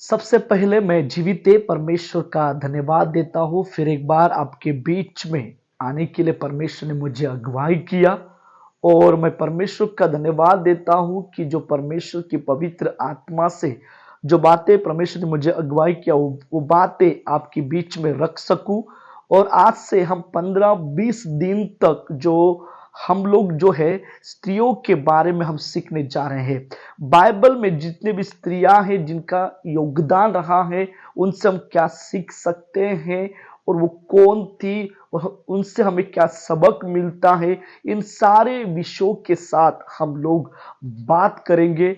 सबसे पहले मैं जीवित परमेश्वर का धन्यवाद देता हूँ। फिर एक बार आपके बीच में आने के लिए परमेश्वर ने मुझे अगुवाई किया और मैं परमेश्वर का धन्यवाद देता हूँ कि जो परमेश्वर की पवित्र आत्मा से जो बातें परमेश्वर ने मुझे अगुवाई किया वो बातें आपके बीच में रख सकूं। और आज से हम 15-20 दिन तक जो हम लोग जो है स्त्रियों के बारे में हम सीखने जा रहे हैं। बाइबल में जितने भी स्त्रियां हैं जिनका योगदान रहा है उनसे हम क्या सीख सकते हैं और वो कौन थी और उनसे हमें क्या सबक मिलता है, इन सारे विषयों के साथ हम लोग बात करेंगे।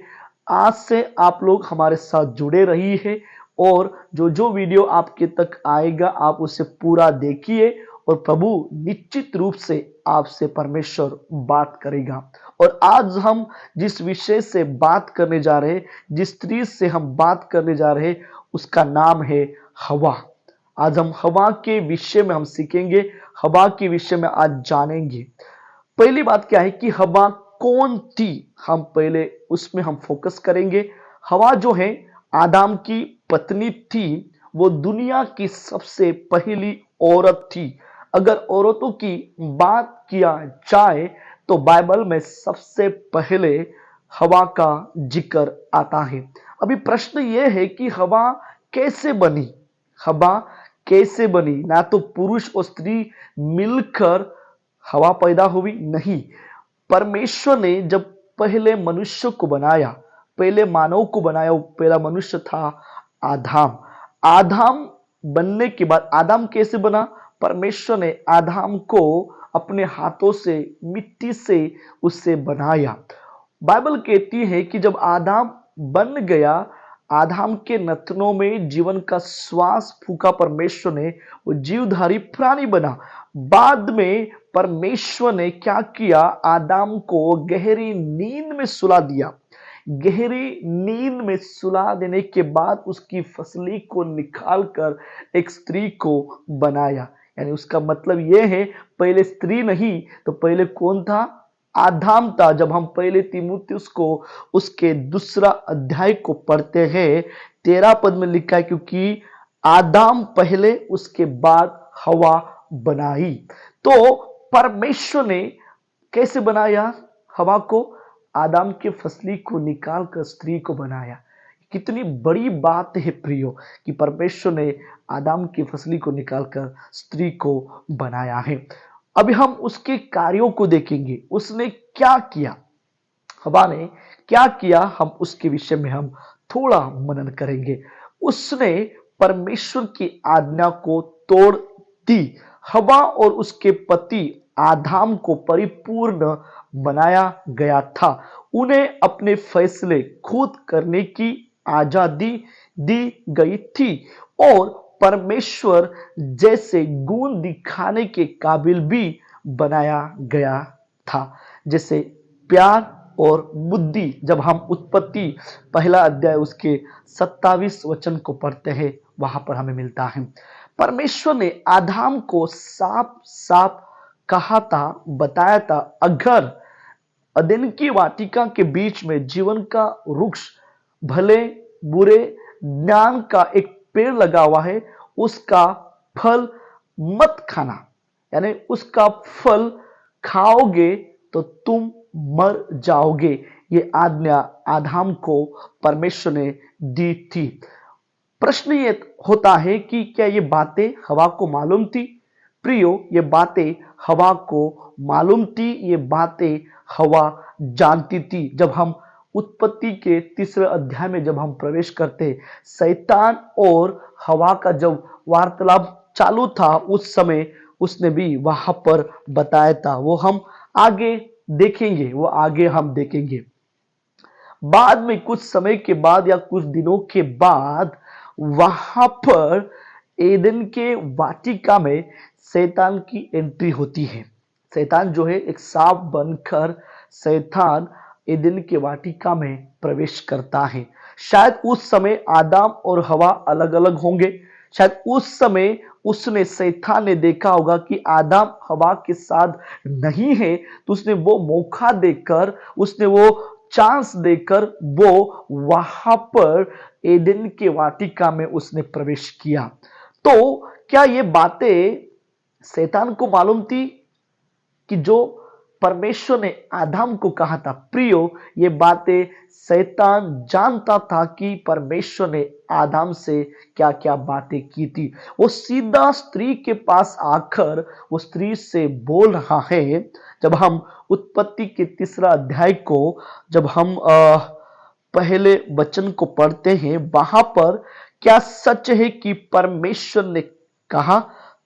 आज से आप लोग हमारे साथ जुड़े रहिए और जो जो वीडियो आपके तक आएगा आप उसे पूरा देखिए और प्रभु निश्चित रूप से आपसे परमेश्वर बात करेगा। और आज हम जिस विषय से बात करने जा रहे हैं, जिस स्त्री से हम बात करने जा रहे हैं, उसका नाम है हवा। आज हम हवा के विषय में हम सीखेंगे, हवा के विषय में आज जानेंगे। पहली बात क्या है कि हवा कौन थी, हम पहले उसमें हम फोकस करेंगे। हवा जो है आदम की पत्नी थी, वो दुनिया की सबसे पहली औरत थी। अगर औरतों की बात किया जाए तो बाइबल में सबसे पहले हवा का जिक्र आता है। अभी प्रश्न यह है कि हवा कैसे बनी। हवा कैसे बनी? ना तो पुरुष और स्त्री मिलकर हवा पैदा हुई, नहीं। परमेश्वर ने जब पहले मनुष्य को बनाया, पहले मानव को बनाया, वो पहला मनुष्य था आदम। आदम बनने के बाद आदम कैसे बना? परमेश्वर ने आदम को अपने हाथों से मिट्टी से उससे बनाया। बाइबल कहती है कि जब आदम बन गया, आदम के नथनों में जीवन का श्वास फूका परमेश्वर ने, वो जीवधारी प्राणी बना। बाद में परमेश्वर ने क्या किया? आदम को गहरी नींद में सुला दिया। गहरी नींद में सुला देने के बाद उसकी फसली को निकालकर एक स्त्री को बनाया। यानी उसका मतलब यह है पहले स्त्री नहीं तो पहले कौन था? आदम था। जब हम पहले तीमुथियुस को उसके दूसरा अध्याय को पढ़ते हैं, 13 पद में लिखा है क्योंकि आदम पहले उसके बाद हवा बनाई। तो परमेश्वर ने कैसे बनाया हवा को? आदम के फसली को निकालकर स्त्री को बनाया। कितनी बड़ी बात है प्रियो कि परमेश्वर ने आदम की फसली को निकालकर स्त्री को बनाया है। अभी हम उसके कार्यों को देखेंगे, उसने क्या किया, हवा ने क्या किया, हम उसके विषय में हम थोड़ा मनन करेंगे। उसने परमेश्वर की आज्ञा को तोड़ दी। हवा और उसके पति आदम को परिपूर्ण बनाया गया था। उन्हें अपने फैसले खुद करने की आजादी दी गई थी और परमेश्वर जैसे गुण दिखाने के काबिल भी बनाया गया था, जैसे प्यार और बुद्धि। जब हम उत्पत्ति पहला अध्याय उसके 27 वचन को पढ़ते हैं वहां पर हमें मिलता है। परमेश्वर ने आदम को साफ साफ कहा था, बताया था, अगर अदन की वाटिका के बीच में जीवन का वृक्ष, भले बुरे ज्ञान का एक पेड़ लगा हुआ है, उसका फल मत खाना। यानी उसका फल खाओगे तो तुम मर जाओगे। ये आज्ञा आदम को परमेश्वर ने दी थी। प्रश्न ये होता है कि क्या ये बातें हवा को मालूम थी? प्रियो, ये बातें हवा को मालूम थी, ये बातें हवा जानती थी। जब हम उत्पत्ति के 3 अध्याय में जब हम प्रवेश करते, शैतान और हवा का जब वार्तालाप चालू था, उस समय उसने भी वहां पर बताया था। वो हम आगे देखेंगे, वो आगे हम देखेंगे। बाद में कुछ समय के बाद या कुछ दिनों के बाद वहां पर एदन के वाटिका में शैतान की एंट्री होती है। शैतान जो है एक सांप बनकर शैतान एदन के वाटिका में प्रवेश करता है। शायद उस समय आदम और हवा अलग अलग होंगे। शायद उस समय उसने शैतान ने देखा होगा कि आदम हवा के साथ नहीं है, तो उसने वो मौका देकर उसने वो चांस देकर वो वहां पर एडेन के वाटिका में उसने प्रवेश किया। तो क्या ये बातें शैतान को मालूम थी कि जो परमेश्वर ने आदम को कहा था? प्रियो, ये बातें शैतान जानता था कि परमेश्वर ने आदम से क्या क्या बातें की थी। वो सीधा स्त्री के पास आकर वो स्त्री से बोल रहा है। जब हम उत्पत्ति के 3 अध्याय को जब हम पहले वचन को पढ़ते हैं, वहां पर क्या सच है कि परमेश्वर ने कहा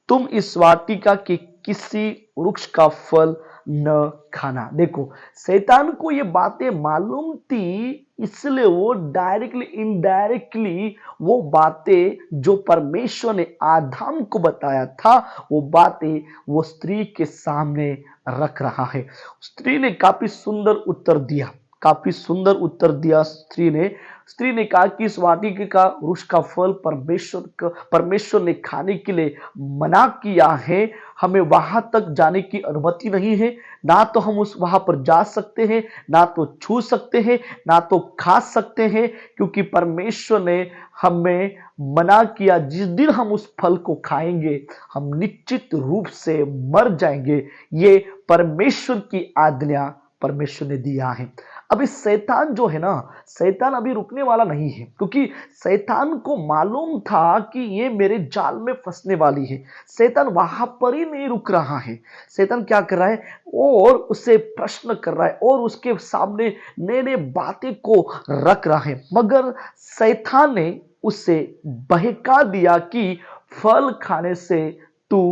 तुम इस वाटिका के किसी वृक्ष का फल न खाना। देखो, शैतान को ये बातें मालूम थी, इसलिए वो डायरेक्टली इनडायरेक्टली वो बातें जो परमेश्वर ने आदम को बताया था वो बातें वो स्त्री के सामने रख रहा है। स्त्री ने काफी सुंदर उत्तर दिया, काफी सुंदर उत्तर दिया स्त्री ने कहा कि इस वाटिका का वृक्ष का फल परमेश्वर ने खाने के लिए मना किया है। हमें वहां तक जाने की अनुमति नहीं है। ना तो हम वहां पर जा सकते हैं, ना तो छू सकते हैं, ना तो खा सकते हैं, क्योंकि परमेश्वर ने हमें मना किया। जिस दिन हम उस फल को खाएंगे हम निश्चित रूप से मर जाएंगे। ये परमेश्वर की आज्ञा परमेश्वर ने दिया है। अभी शैतान जो है ना, शैतान अभी रुकने वाला नहीं है, क्योंकि शैतान को मालूम था कि ये मेरे जाल में फंसने वाली है। शैतान वहां पर ही नहीं रुक रहा है। शैतान क्या कर रहा है और उसे प्रश्न कर रहा है और उसके सामने नए नए बातें को रख रहा है। मगर शैतान ने उसे बहका दिया कि फल खाने से तू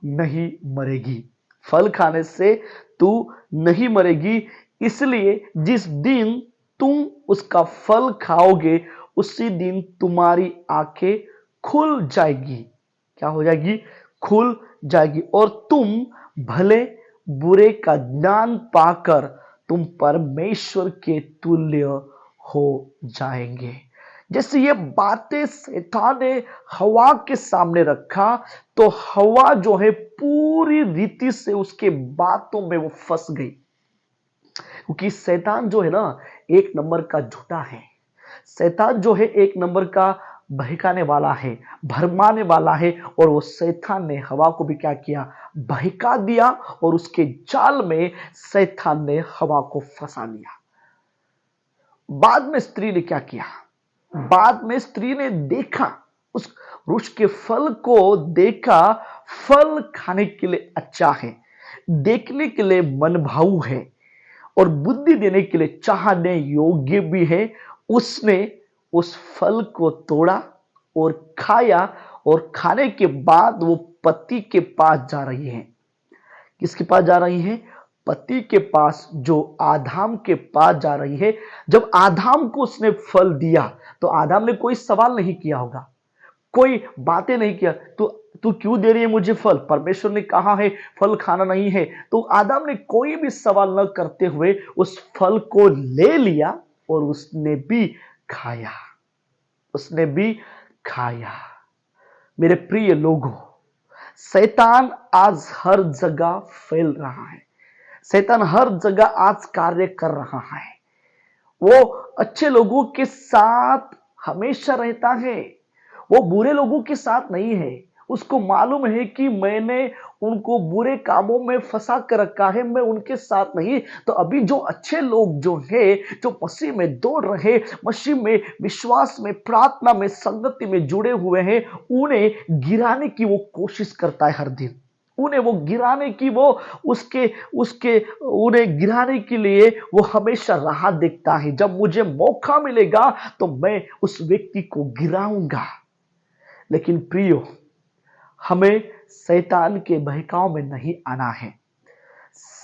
नहीं मरेगी, फल खाने से तू नहीं मरेगी, इसलिए जिस दिन तुम उसका फल खाओगे उसी दिन तुम्हारी आंखें खुल जाएगी। क्या हो जाएगी? खुल जाएगी, और तुम भले बुरे का ज्ञान पाकर तुम परमेश्वर के तुल्य हो जाएंगे। जैसे ये बातें शैतान ने हवा के सामने रखा तो हवा जो है पूरी रीति से उसके बातों में वो फंस गई, क्योंकि शैतान जो है ना एक नंबर का झूठा है। शैतान जो है एक नंबर का बहकाने वाला है, भरमाने वाला है, और वो शैतान ने हवा को भी क्या किया? बहका दिया, और उसके जाल में शैतान ने हवा को फंसा दिया। बाद में स्त्री ने क्या किया? बाद में स्त्री ने देखा, उस वृक्ष के फल को देखा, फल खाने के लिए अच्छा है, देखने के लिए मनभाऊ है और बुद्धि देने के लिए चाहने योग्य भी है। उसने उस फल को तोड़ा और खाया, और खाने के बाद वो पति के पास जा रही है। किसके पास जा रही है? पति के पास, जो आदम के पास जा रही है। जब आदम को उसने फल दिया तो आदम ने कोई सवाल नहीं किया होगा, कोई बातें नहीं किया, तू क्यों दे रही है मुझे फल? परमेश्वर ने कहा है फल खाना नहीं है। तो आदम ने कोई भी सवाल न करते हुए उस फल को ले लिया और उसने भी खाया, उसने भी खाया। मेरे प्रिय लोगों, शैतान आज हर जगह फैल रहा है, शैतान हर जगह आज कार्य कर रहा है। वो अच्छे लोगों के साथ हमेशा रहता है, वो बुरे लोगों के साथ नहीं है। उसको मालूम है कि मैंने उनको बुरे कामों में फंसा कर रखा है, मैं उनके साथ नहीं। तो अभी जो अच्छे लोग जो है, जो मसीह में दौड़ रहे, मसीह में विश्वास में, प्रार्थना में, संगति में जुड़े हुए हैं, उन्हें गिराने की वो कोशिश करता है हर दिन। उन्हें वो गिराने की वो उन्हें गिराने के लिए वो हमेशा राह देखता है। जब मुझे मौका मिलेगा तो मैं उस व्यक्ति को गिराऊंगा। लेकिन प्रियो, हमें शैतान के बहकाव में नहीं आना है,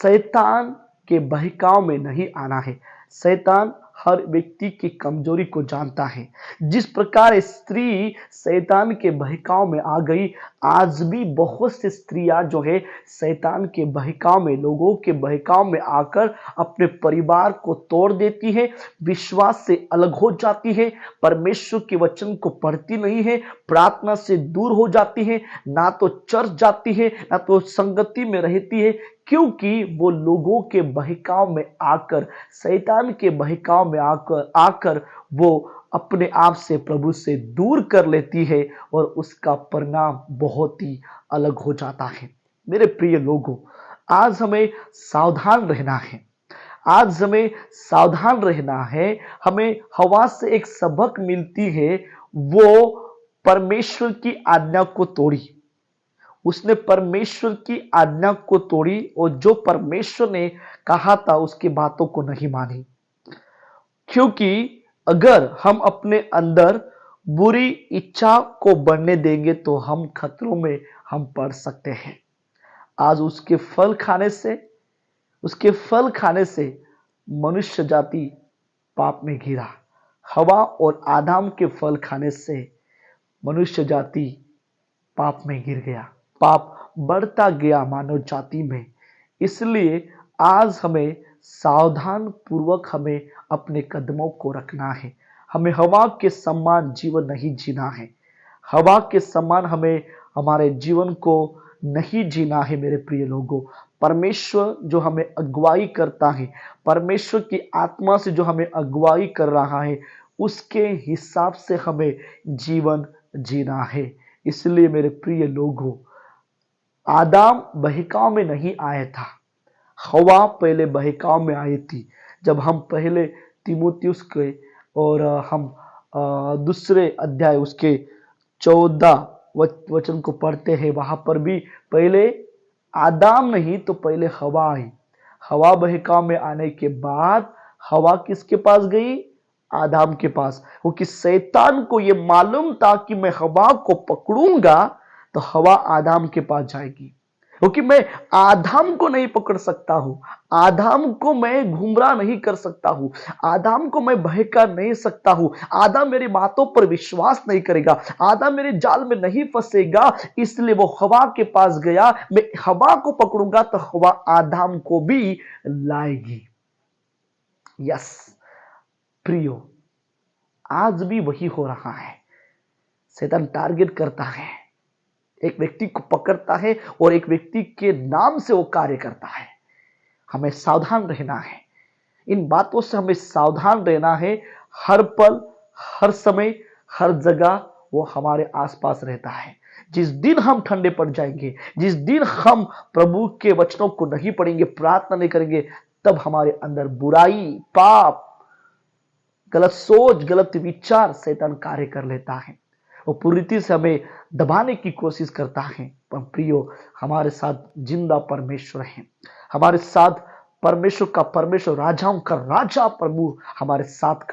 शैतान के बहकाव में नहीं आना है। शैतान हर व्यक्ति की कमजोरी को जानता है। जिस प्रकार स्त्री शैतान के बहकाव में आ गई, आज भी बहुत सी स्त्रियां जो है शैतान के बहकाव में, लोगों के बहकाव में आकर अपने परिवार को तोड़ देती है, विश्वास से अलग हो जाती है, परमेश्वर के वचन को पढ़ती नहीं है, प्रार्थना से दूर हो जाती है, ना तो चर्च जाती है, ना तो संगति में रहती है। क्योंकि वो लोगों के बहकाव में आकर, शैतान के बहकाव में आकर आकर वो अपने आप से प्रभु से दूर कर लेती है और उसका परिणाम बहुत ही अलग हो जाता है। मेरे प्रिय लोगों, आज हमें सावधान रहना है। आज हमें सावधान रहना है। हमें हवा से एक सबक मिलती है, वो परमेश्वर की आज्ञा को तोड़ी। उसने परमेश्वर की आज्ञा को तोड़ी और जो परमेश्वर ने कहा था उसकी बातों को नहीं मानी। क्योंकि अगर हम अपने अंदर बुरी इच्छा को बढ़ने देंगे तो हम खतरों में हम पड़ सकते हैं। आज उसके फल खाने से मनुष्य जाति पाप में गिरा। हवा और आदम के फल खाने से मनुष्य जाति पाप में गिर गया। पाप बढ़ता गया मानव जाति में। इसलिए आज हमें सावधान पूर्वक हमें अपने कदमों को रखना है। हमें हवा के समान जीवन नहीं जीना है। हवा के समान हमें हमारे जीवन को नहीं जीना है। मेरे प्रिय लोगों, परमेश्वर जो हमें अगुवाई करता है, परमेश्वर की आत्मा से जो हमें अगुवाई कर रहा है, उसके हिसाब से हमें जीवन जीना है। इसलिए मेरे प्रिय लोगों, आदम बहकाव में नहीं आया था, हवा पहले बहकाव में आई थी। जब हम पहले तीमुथियुस के और हम दूसरे अध्याय उसके 14 वचन को पढ़ते हैं, वहां पर भी पहले आदम नहीं तो पहले हवा आई। हवा बहकाव में आने के बाद हवा किसके पास गई? आदम के पास। क्योंकि शैतान को यह मालूम था कि मैं हवा को पकड़ूंगा तो हवा आदम के पास जाएगी। क्योंकि मैं आदम को नहीं पकड़ सकता हूं, आदम को मैं गुमराह नहीं कर सकता हूं, आदम को मैं बहका नहीं सकता हूं, आदम मेरी बातों पर विश्वास नहीं करेगा, आदम मेरे जाल में नहीं फंसेगा। इसलिए वो हवा के पास गया। मैं हवा को पकड़ूंगा तो हवा आदम को भी लाएगी। यस प्रियो, आज भी वही हो रहा है। शैतान टारगेट करता है, एक व्यक्ति को पकड़ता है और एक व्यक्ति के नाम से वो कार्य करता है। हमें सावधान रहना है। इन बातों से हमें सावधान रहना है। हर पल, हर समय, हर जगह वो हमारे आसपास रहता है। जिस दिन हम ठंडे पड़ जाएंगे, जिस दिन हम प्रभु के वचनों को नहीं पढ़ेंगे, प्रार्थना नहीं करेंगे, तब हमारे अंदर बुराई, पाप, गलत सोच, गलत विचार शैतान कार्य कर लेता है। वो पूरी रीति से हमें दबाने की कोशिश करता है। पर प्रियो, हमारे साथ जिंदा परमेश्वर है। हमारे साथ परमेश्वर राजाओं का राजा प्रभु हमारे साथ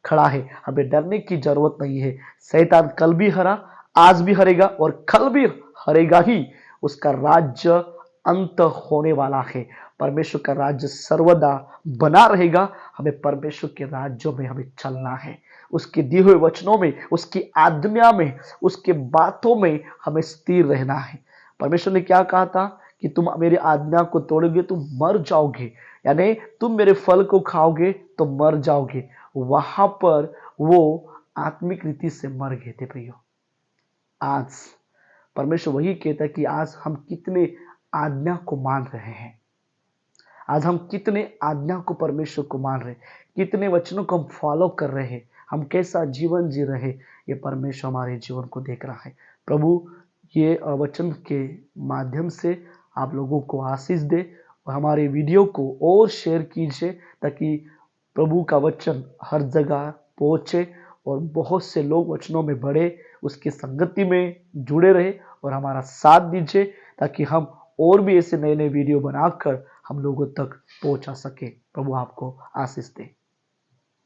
खड़ा है। हमें डरने की जरूरत नहीं है। शैतान कल भी हरा, आज भी हरेगा और कल भी हरेगा ही। उसका राज्य अंत होने वाला है। परमेश्वर का राज्य सर्वदा बना रहेगा। हमें परमेश्वर के राज्यों में हमें चलना है। उसके दिए हुए वचनों में, उसकी आज्ञा में, उसके बातों में हमें स्थिर रहना है। परमेश्वर ने क्या कहा था कि तुम मेरी आज्ञा को तोड़ोगे तो मर जाओगे, यानी तुम मेरे फल को खाओगे तो मर जाओगे। वहां पर वो आत्मिक रीति से मर गए थे। प्रियो, आज परमेश्वर वही कहता है कि आज हम कितने आज्ञा को मान रहे हैं। आज हम कितने आज्ञा को परमेश्वर को मान रहे हैं, कितने वचनों को हम फॉलो कर रहे हैं, हम कैसा जीवन जी रहे, ये परमेश्वर हमारे जीवन को देख रहा है। प्रभु ये वचन के माध्यम से आप लोगों को आशीष दे और हमारे वीडियो को और शेयर कीजिए ताकि प्रभु का वचन हर जगह पहुंचे और बहुत से लोग वचनों में बढ़े, उसकी संगति में जुड़े रहे और हमारा साथ दीजिए ताकि हम और भी ऐसे नए नए वीडियो बनाकर हम लोगों तक पहुंचा सके। प्रभु आपको आशीष दे।